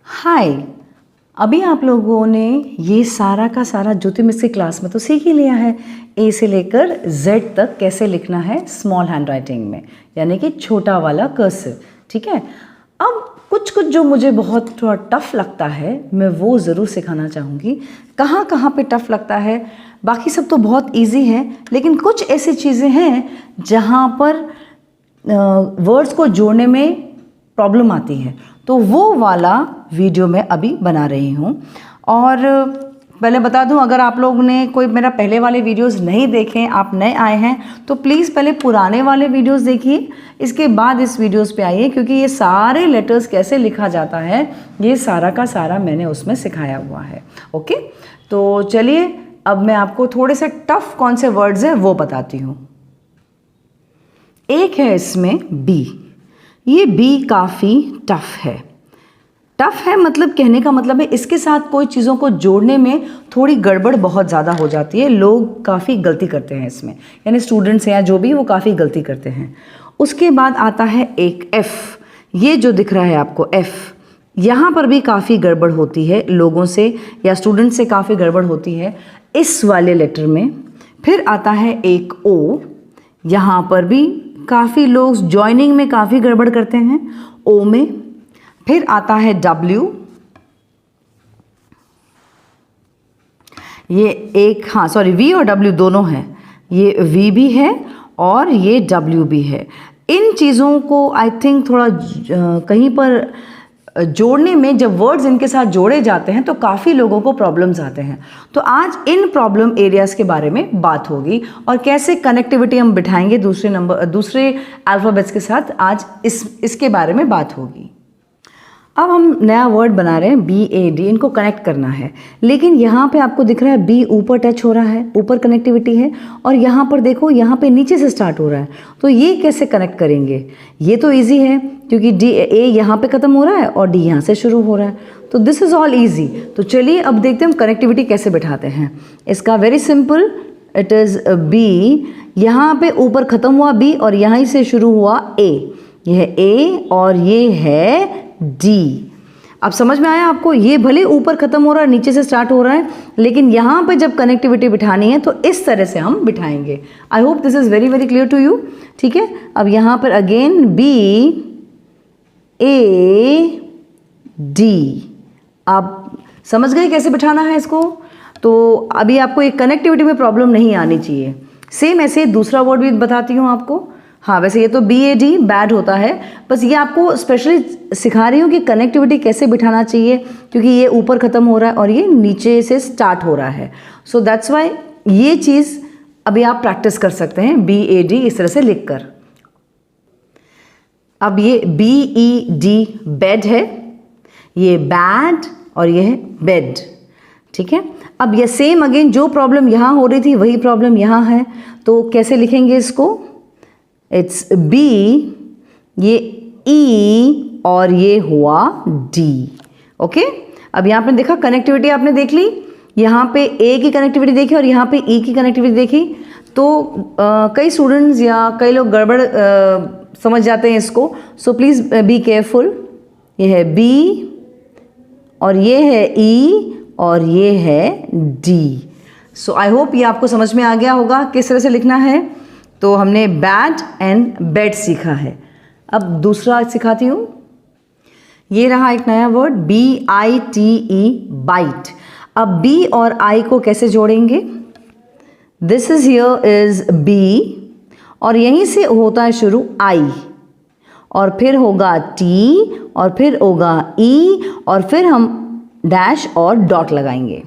हाय। अभी आप लोगों ने ये सारा का सारा ज्योतिर्मिश्र की क्लास में तो सीख ही लिया है, ए से लेकर जेड तक कैसे लिखना है स्मॉल हैंड राइटिंग में, यानी कि छोटा वाला कर्सिव। ठीक है। अब कुछ कुछ जो मुझे बहुत थोड़ा टफ लगता है मैं वो ज़रूर सिखाना चाहूँगी। कहाँ कहाँ पे टफ लगता है, बाकी सब तो बहुत इजी है, लेकिन कुछ ऐसी चीज़ें हैं जहाँ पर वर्ड्स को जोड़ने में प्रॉब्लम आती है, तो वो वाला वीडियो मैं अभी बना रही हूँ। और पहले बता दूँ, अगर आप लोगों ने कोई मेरा पहले वाले वीडियोस नहीं देखे, आप नए आए हैं, तो प्लीज़ पहले पुराने वाले वीडियोस देखिए, इसके बाद इस वीडियोस पे आइए, क्योंकि ये सारे लेटर्स कैसे लिखा जाता है ये सारा का सारा मैंने उसमें सिखाया हुआ है। ओके, तो चलिए अब मैं आपको थोड़े से टफ कौन से वर्ड्स हैं वो बताती हूँ। एक है इसमें बी। ये बी काफ़ी टफ है। टफ है मतलब कहने का मतलब है इसके साथ कोई चीज़ों को जोड़ने में थोड़ी गड़बड़ बहुत ज़्यादा हो जाती है, लोग काफ़ी गलती करते हैं इसमें, यानी स्टूडेंट्स हैं या जो भी, वो काफ़ी गलती करते हैं। उसके बाद आता है एक एफ़। ये जो दिख रहा है आपको एफ़, यहाँ पर भी काफ़ी गड़बड़ होती है लोगों से या स्टूडेंट से, काफ़ी गड़बड़ होती है इस वाले लेटर में। फिर आता है एक ओ, यहाँ पर भी काफ़ी लोग जॉइनिंग में काफ़ी गड़बड़ करते हैं ओ में। फिर आता है डब्ल्यू, ये एक, हाँ सॉरी, वी और डब्ल्यू दोनों हैं, ये वी भी है और ये डब्ल्यू भी है। इन चीज़ों को आई थिंक थोड़ा कहीं पर जोड़ने में, जब वर्ड्स इनके साथ जोड़े जाते हैं तो काफ़ी लोगों को प्रॉब्लम्स आते हैं। तो आज इन प्रॉब्लम एरियाज़ के बारे में बात होगी और कैसे कनेक्टिविटी हम बिठाएंगे दूसरे अल्फ़ाबेट्स के साथ, आज इसके बारे में बात होगी। अब हम नया वर्ड बना रहे हैं BAD, इनको कनेक्ट करना है, लेकिन यहाँ पे आपको दिख रहा है B ऊपर टच हो रहा है, ऊपर कनेक्टिविटी है, और यहाँ पर देखो यहाँ पे नीचे से स्टार्ट हो रहा है, तो ये कैसे कनेक्ट करेंगे? ये तो इजी है क्योंकि A यहाँ पे ख़त्म हो रहा है और D यहाँ से शुरू हो रहा है, तो दिस इज़ ऑल ईजी। तो चलिए अब देखते हैं हम कनेक्टिविटी कैसे बैठाते हैं इसका। Very simple, it is B, यहाँ पे ऊपर ख़त्म हुआ B और यहाँ से शुरू हुआ A, यह है A और ये है D। अब समझ में आया आपको? ये भले ऊपर खत्म हो रहा है, नीचे से स्टार्ट हो रहा है, लेकिन यहाँ पे जब कनेक्टिविटी बिठानी है तो इस तरह से हम बिठाएंगे। I hope this is very very clear to you. ठीक है, अब यहाँ पर अगेन BAD। आप समझ गए कैसे बिठाना है इसको? तो अभी आपको एक कनेक्टिविटी में प्रॉब्लम नहीं आनी चाहिए। सेम ऐसे दूसरा वर्ड भी बताती हूँ आपको। हाँ, वैसे ये तो BAD बैड होता है, बस ये आपको स्पेशली सिखा रही हूँ कि कनेक्टिविटी कैसे बिठाना चाहिए, क्योंकि ये ऊपर ख़त्म हो रहा है और ये नीचे से स्टार्ट हो रहा है। सो दैट्स वाई ये चीज़ अभी आप प्रैक्टिस कर सकते हैं BAD इस तरह से लिखकर। अब ये BED बेड है, ये बैड और ये है बेड। ठीक है, अब ये सेम अगेन जो प्रॉब्लम यहाँ हो रही थी वही प्रॉब्लम यहाँ है, तो कैसे लिखेंगे इसको? इट्स B, ये E और ये हुआ D। ओके, अब यहाँ पे देखा कनेक्टिविटी आपने देख ली, यहाँ पे A की कनेक्टिविटी देखी और यहाँ पे E की कनेक्टिविटी देखी। तो कई स्टूडेंट्स या कई लोग गड़बड़ समझ जाते हैं इसको, सो प्लीज़ बी केयरफुल। ये है B और ये है E और ये है D। सो आई होप ये आपको समझ में आ गया होगा किस तरह से लिखना है। तो हमने बैड एंड बेड सीखा है। अब दूसरा सिखाती हूँ। ये रहा एक नया वर्ड BITE, बाइट। अब B और I को कैसे जोड़ेंगे? This is here is B और यहीं से होता है शुरू I और फिर होगा T और फिर होगा E और फिर हम डैश और डॉट लगाएंगे।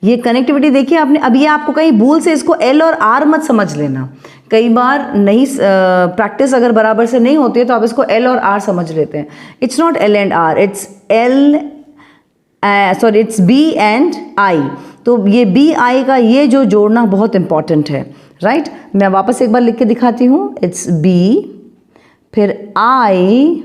ये कनेक्टिविटी देखिए आपने। अब ये आपको कहीं भूल से इसको L और R मत समझ लेना, कई बार नहीं प्रैक्टिस अगर बराबर से नहीं होती है तो आप इसको L और R समझ लेते हैं। It's not L and R, it's it's B and I। तो ये BI का ये जो जोड़ना बहुत इंपॉर्टेंट है, राइट? मैं वापस एक बार लिख के दिखाती हूँ। इट्स B, फिर ITE,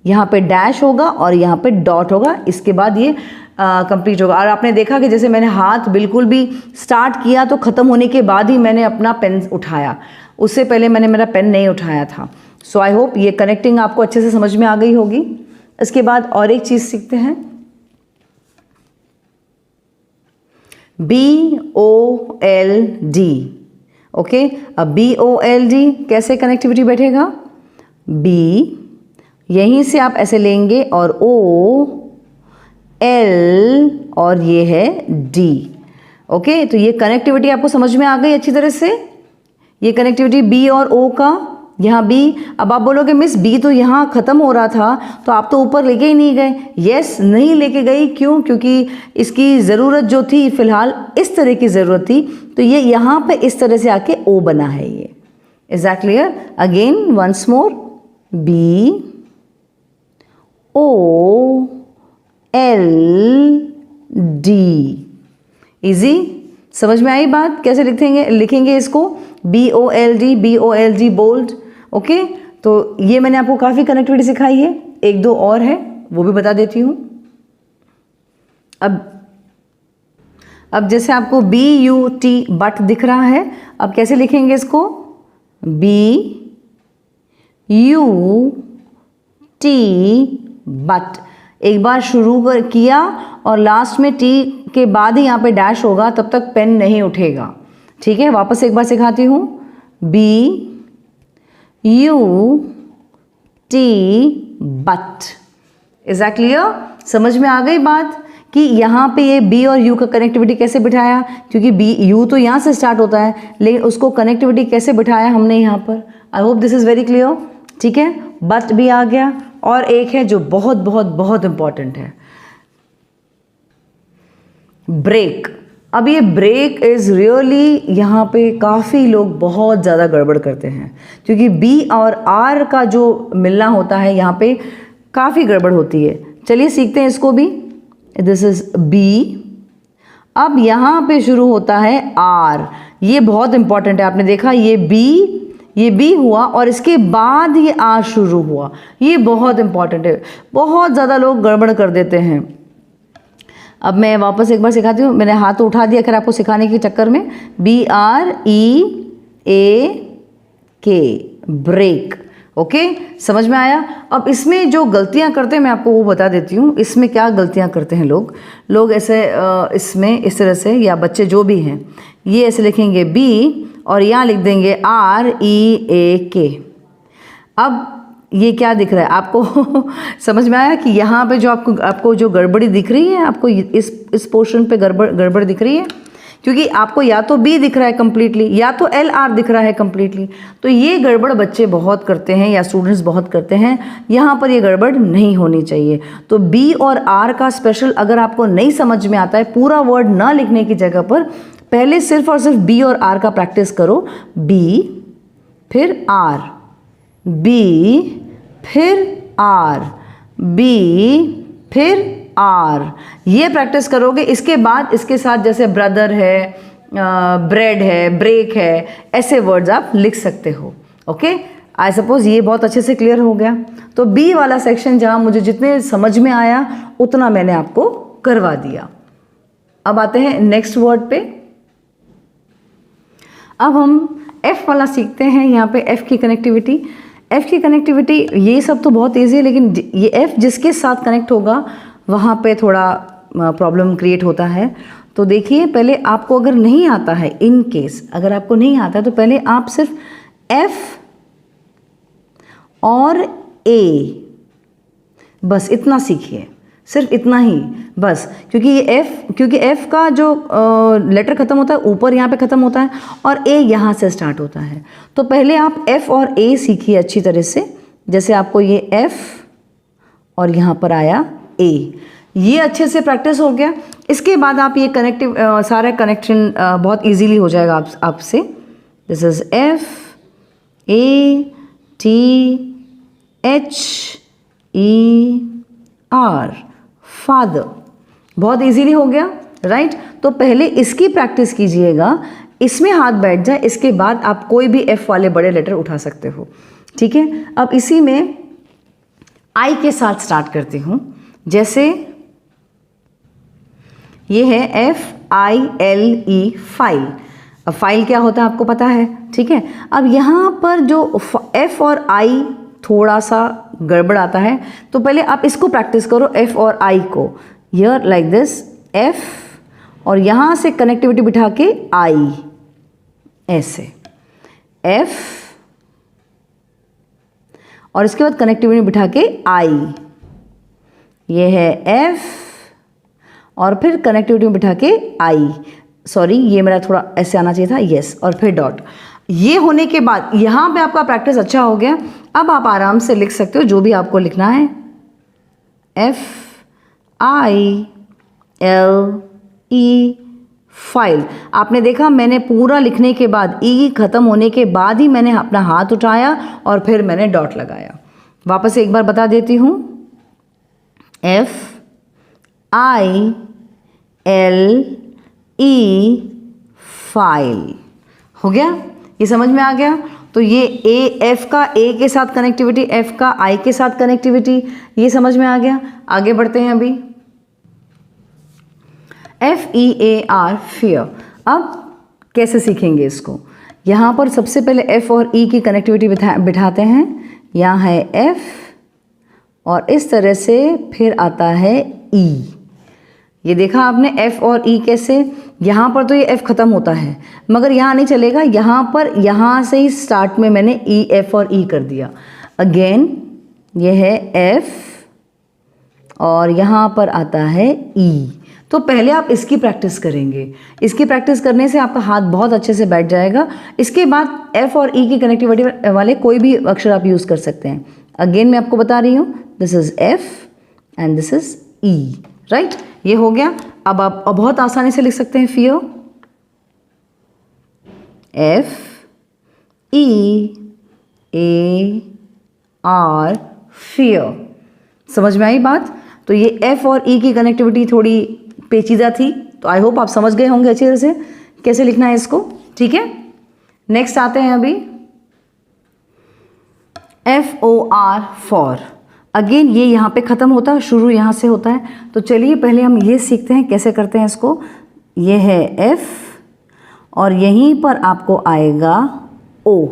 यहाँ पे डैश होगा और यहाँ पे डॉट होगा, इसके बाद ये कंप्लीट होगा। और आपने देखा कि जैसे मैंने हाथ बिल्कुल भी स्टार्ट किया तो ख़त्म होने के बाद ही मैंने अपना पेन उठाया, उससे पहले मैंने मेरा पेन नहीं उठाया था। सो आई होप ये कनेक्टिंग आपको अच्छे से समझ में आ गई होगी। इसके बाद और एक चीज़ सीखते हैं, BOLD। ओके, अब BOLD कैसे कनेक्टिविटी बैठेगा, B यहीं से आप ऐसे लेंगे और O, L और ये है D। ओके, तो ये कनेक्टिविटी आपको समझ में आ गई अच्छी तरह से। ये कनेक्टिविटी B और O का, यहाँ B। अब आप बोलोगे मिस B तो यहाँ ख़त्म हो रहा था, तो आप तो ऊपर लेके ही नहीं गए। यस, नहीं लेके गई, क्यों? क्योंकि इसकी ज़रूरत जो थी फ़िलहाल इस तरह की ज़रूरत थी, तो ये यहाँ पे इस तरह से आके O बना है। ये is that clear? Again once more, B O L D। Easy, समझ में आई बात? कैसे लिखेंगे इसको, BOLD बोल्ड। ओके, तो ये मैंने आपको काफ़ी कनेक्टिविटी सिखाई है, एक दो और है वो भी बता देती हूँ। अब जैसे आपको BUT बट दिख रहा है, अब कैसे लिखेंगे इसको, BUT बट। एक बार शुरू किया और लास्ट में T के बाद ही यहाँ पे डैश होगा, तब तक पेन नहीं उठेगा। ठीक है, वापस एक बार सिखाती हूँ, BUT but. Is that clear? समझ में आ गई बात कि यहाँ पे ये B और U का कनेक्टिविटी कैसे बिठाया, क्योंकि U तो यहाँ से स्टार्ट होता है, लेकिन उसको कनेक्टिविटी कैसे बिठाया हमने यहाँ पर। आई hope this is very clear. ठीक है, बट भी आ गया। और एक है जो बहुत बहुत बहुत इंपॉर्टेंट है, ब्रेक। अब ये ब्रेक इज़ रियली, यहाँ पे काफ़ी लोग बहुत ज़्यादा गड़बड़ करते हैं, क्योंकि B और R का जो मिलना होता है यहाँ पे काफ़ी गड़बड़ होती है। चलिए सीखते हैं इसको भी। दिस इज़ B, अब यहाँ पे शुरू होता है R। ये बहुत इंपॉर्टेंट है, आपने देखा ये B हुआ और इसके बाद ये R शुरू हुआ। ये बहुत इंपॉर्टेंट है, बहुत ज़्यादा लोग गड़बड़ कर देते हैं। अब मैं वापस एक बार सिखाती हूँ, मैंने हाथ तो उठा दिया खैर आपको सिखाने के चक्कर में। BREAK, break. ओके, समझ में आया? अब इसमें जो गलतियाँ करते हैं मैं आपको वो बता देती हूँ। इसमें क्या गलतियाँ करते हैं लोग ऐसे इसमें इस तरह से, या बच्चे जो भी हैं, ये ऐसे लिखेंगे B और यहाँ लिख देंगे REAK। अब ये क्या दिख रहा है आपको? समझ में आया कि यहाँ पे जो आपको जो गड़बड़ी दिख रही है, आपको इस पोर्शन पे गड़बड़ दिख रही है, क्योंकि आपको या तो B दिख रहा है कम्प्लीटली या तो LR दिख रहा है कम्प्लीटली। तो ये गड़बड़ बच्चे बहुत करते हैं या स्टूडेंट्स बहुत करते हैं, यहाँ पर ये गड़बड़ नहीं होनी चाहिए। तो B और R का स्पेशल अगर आपको नहीं समझ में आता है, पूरा वर्ड ना लिखने की जगह पर पहले सिर्फ और सिर्फ B और R का प्रैक्टिस करो। B फिर R, B फिर R, B फिर R, ये प्रैक्टिस करोगे। इसके बाद इसके साथ जैसे ब्रदर है, ब्रेड है, ब्रेक है, ऐसे वर्ड्स आप लिख सकते हो। ओके, आई सपोज ये बहुत अच्छे से क्लियर हो गया। तो B वाला सेक्शन जहाँ मुझे जितने समझ में आया उतना मैंने आपको करवा दिया। अब आते हैं नेक्स्ट वर्ड पे। अब हम F वाला सीखते हैं। यहाँ पे F की कनेक्टिविटी, ये सब तो बहुत ईजी है, लेकिन ये F जिसके साथ कनेक्ट होगा वहाँ पे थोड़ा प्रॉब्लम क्रिएट होता है। तो देखिए, पहले आपको अगर नहीं आता है, इन केस अगर आपको नहीं आता है, तो पहले आप सिर्फ F और A, बस इतना सीखिए, सिर्फ इतना ही बस। क्योंकि F का जो लेटर ख़त्म होता है ऊपर यहाँ पे ख़त्म होता है और A यहाँ से स्टार्ट होता है। तो पहले आप F और A सीखिए अच्छी तरह से। जैसे आपको ये F और यहाँ पर आया A, ये अच्छे से प्रैक्टिस हो गया। इसके बाद आप ये सारा कनेक्शन बहुत इजीली हो जाएगा आपसे। This is F A T H E R, father. बहुत इजीली हो गया, राइट? तो पहले इसकी प्रैक्टिस कीजिएगा, इसमें हाथ बैठ जाए, इसके बाद आप कोई भी F वाले बड़े लेटर उठा सकते हो। ठीक है, अब इसी में I के साथ स्टार्ट करती हूँ। जैसे ये है FILE, फाइल। अब फाइल क्या होता है आपको पता है, ठीक है? अब यहाँ पर जो F और I थोड़ा सा गड़बड़ आता है। तो पहले आप इसको प्रैक्टिस करो, एफ और आई को, हियर लाइक दिस, एफ और यहाँ से कनेक्टिविटी बिठा के आई, ऐसे एफ और इसके बाद कनेक्टिविटी बिठा के आई, ये है एफ और फिर कनेक्टिविटी में बिठा के आई, सॉरी ये मेरा थोड़ा ऐसे आना चाहिए था, यस, और फिर डॉट। ये होने के बाद यहाँ पे आपका प्रैक्टिस अच्छा हो गया। अब आप आराम से लिख सकते हो जो भी आपको लिखना है, F I L E, file. आपने देखा मैंने पूरा लिखने के बाद, ई खत्म होने के बाद ही मैंने अपना हाथ उठाया और फिर मैंने डॉट लगाया। वापस एक बार बता देती हूँ, F I L E, file. हो गया, ये समझ में आ गया। तो ये ए, एफ का ए के साथ कनेक्टिविटी, एफ का आई के साथ कनेक्टिविटी, ये समझ में आ गया। आगे बढ़ते हैं अभी, F E A R, fear. अब कैसे सीखेंगे इसको? यहाँ पर सबसे पहले एफ और ई की कनेक्टिविटी बिठाते हैं, यहाँ है एफ और इस तरह से फिर आता है ई। ये देखा आपने एफ और ई कैसे, यहाँ पर तो ये एफ खत्म होता है मगर यहाँ नहीं चलेगा, यहाँ पर यहाँ से ही स्टार्ट में मैंने ई, एफ और ई कर दिया। अगेन ये है एफ और यहाँ पर आता है ई। तो पहले आप इसकी प्रैक्टिस करेंगे, इसकी प्रैक्टिस करने से आपका हाथ बहुत अच्छे से बैठ जाएगा। इसके बाद एफ और ई की कनेक्टिविटी वाले कोई भी अक्षर आप यूज़ कर सकते हैं। अगेन मैं आपको बता रही हूँ, this is F and this is E, right. ये हो गया। अब आप बहुत आसानी से लिख सकते हैं, fear, F E A R, fear. समझ में आई बात? तो ये एफ और ई की कनेक्टिविटी थोड़ी पेचीदा थी, तो आई होप आप समझ गए होंगे अच्छी तरह से कैसे लिखना है इसको, ठीक है। नेक्स्ट आते हैं अभी, F O R, for. Again ये यहाँ पे ख़त्म होता है, शुरू यहाँ से होता है। तो चलिए पहले हम ये सीखते हैं कैसे करते हैं इसको। ये है एफ और यहीं पर आपको आएगा ओ।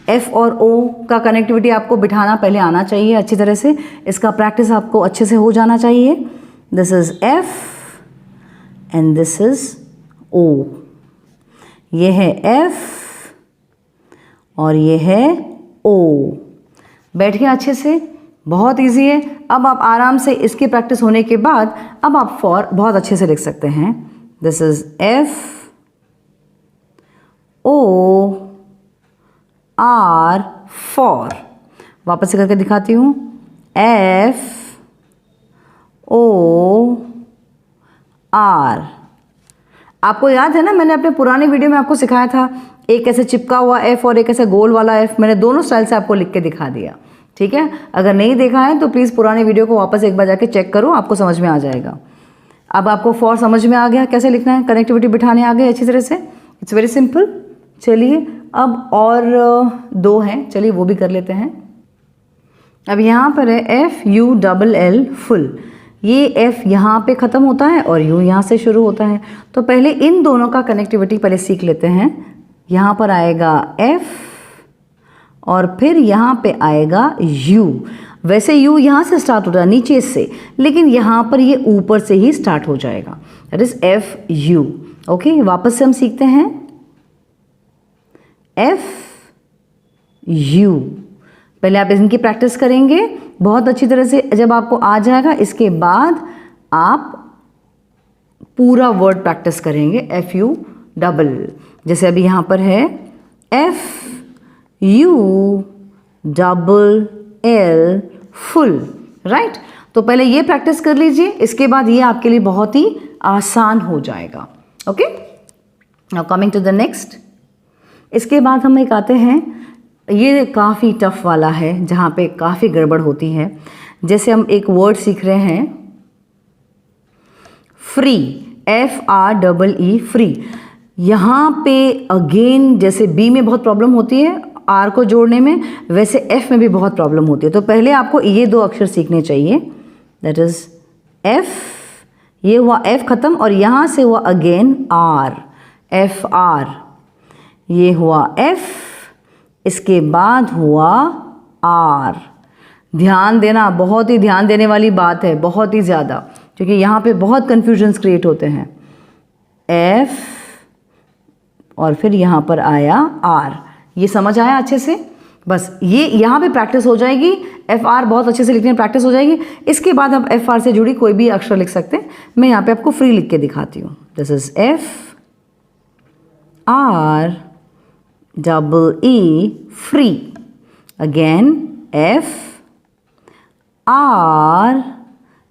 एफ और ओ का कनेक्टिविटी आपको बिठाना पहले आना चाहिए अच्छी तरह से, इसका प्रैक्टिस आपको अच्छे से हो जाना चाहिए। This is F and this is O. ये है एफ और ये है ओ। बैठ गया अच्छे से, बहुत इजी है। अब आप आराम से इसकी प्रैक्टिस होने के बाद अब आप फॉर बहुत अच्छे से लिख सकते हैं। This is F O R, for. वापस से करके दिखाती हूँ, एफ ओ आर। आपको याद है ना, मैंने अपने पुराने वीडियो में आपको सिखाया था, एक ऐसे चिपका हुआ एफ और एक ऐसे गोल वाला एफ। मैंने दोनों स्टाइल से आपको लिख के दिखा दिया, ठीक है। अगर नहीं देखा है तो प्लीज़ पुराने वीडियो को वापस एक बार जाके चेक करो, आपको समझ में आ जाएगा। अब आपको फॉर समझ में आ गया कैसे लिखना है, कनेक्टिविटी बिठाने आ गए अच्छी तरह से। It's very simple. चलिए अब और दो हैं, चलिए वो भी कर लेते हैं। अब यहाँ पर है F U double L, full. ये एफ यहाँ पे ख़त्म होता है और यू यहाँ से शुरू होता है। तो पहले इन दोनों का कनेक्टिविटी पहले सीख लेते हैं। यहाँ पर आएगा एफ और फिर यहाँ पे आएगा यू। वैसे यू यहाँ से स्टार्ट होता है नीचे से, लेकिन यहाँ पर ये ऊपर से ही स्टार्ट हो जाएगा, that is F you. Okay, वापस से हम सीखते हैं एफ यू। पहले आप इनकी प्रैक्टिस करेंगे बहुत अच्छी तरह से। जब आपको आ जाएगा इसके बाद आप पूरा वर्ड प्रैक्टिस करेंगे, एफ यू डबल। जैसे अभी यहाँ पर है F U double L, full, right. तो पहले ये प्रैक्टिस कर लीजिए, इसके बाद ये आपके लिए बहुत ही आसान हो जाएगा। Okay, now coming to the next. इसके बाद हम एक आते हैं, ये काफ़ी टफ वाला है जहाँ पे काफ़ी गड़बड़ होती है। जैसे हम एक वर्ड सीख रहे हैं free, F R double E, free. यहाँ पे अगेन जैसे बी में बहुत प्रॉब्लम होती है आर को जोड़ने में, वैसे एफ में भी बहुत प्रॉब्लम होती है। तो पहले आपको ये दो अक्षर सीखने चाहिए, दैट इज एफ, ये हुआ एफ खत्म और यहाँ से हुआ अगेन आर, एफ आर। ये हुआ एफ, इसके बाद हुआ आर। ध्यान देना, बहुत ही ध्यान देने वाली बात है, बहुत ही ज़्यादा, क्योंकि यहाँ पे बहुत कन्फ्यूजन्स क्रिएट होते हैं। एफ और फिर यहाँ पर आया आर, ये समझ आया अच्छे से? बस ये यहाँ पे प्रैक्टिस हो जाएगी, एफ आर बहुत अच्छे से लिखने में प्रैक्टिस हो जाएगी। इसके बाद आप एफ आर से जुड़ी कोई भी अक्षर लिख सकते हैं। मैं यहाँ पे आपको फ्री लिख के दिखाती हूँ। This is F R double E free. Again F R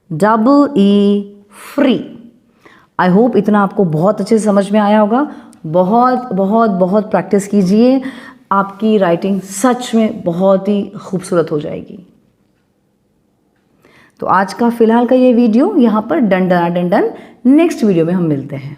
double E free. I hope इतना आपको बहुत अच्छे से समझ में आया होगा। बहुत बहुत बहुत प्रैक्टिस कीजिए, आपकी राइटिंग सच में बहुत ही खूबसूरत हो जाएगी। तो आज का फिलहाल का ये वीडियो यहाँ पर डन डन। नेक्स्ट वीडियो में हम मिलते हैं।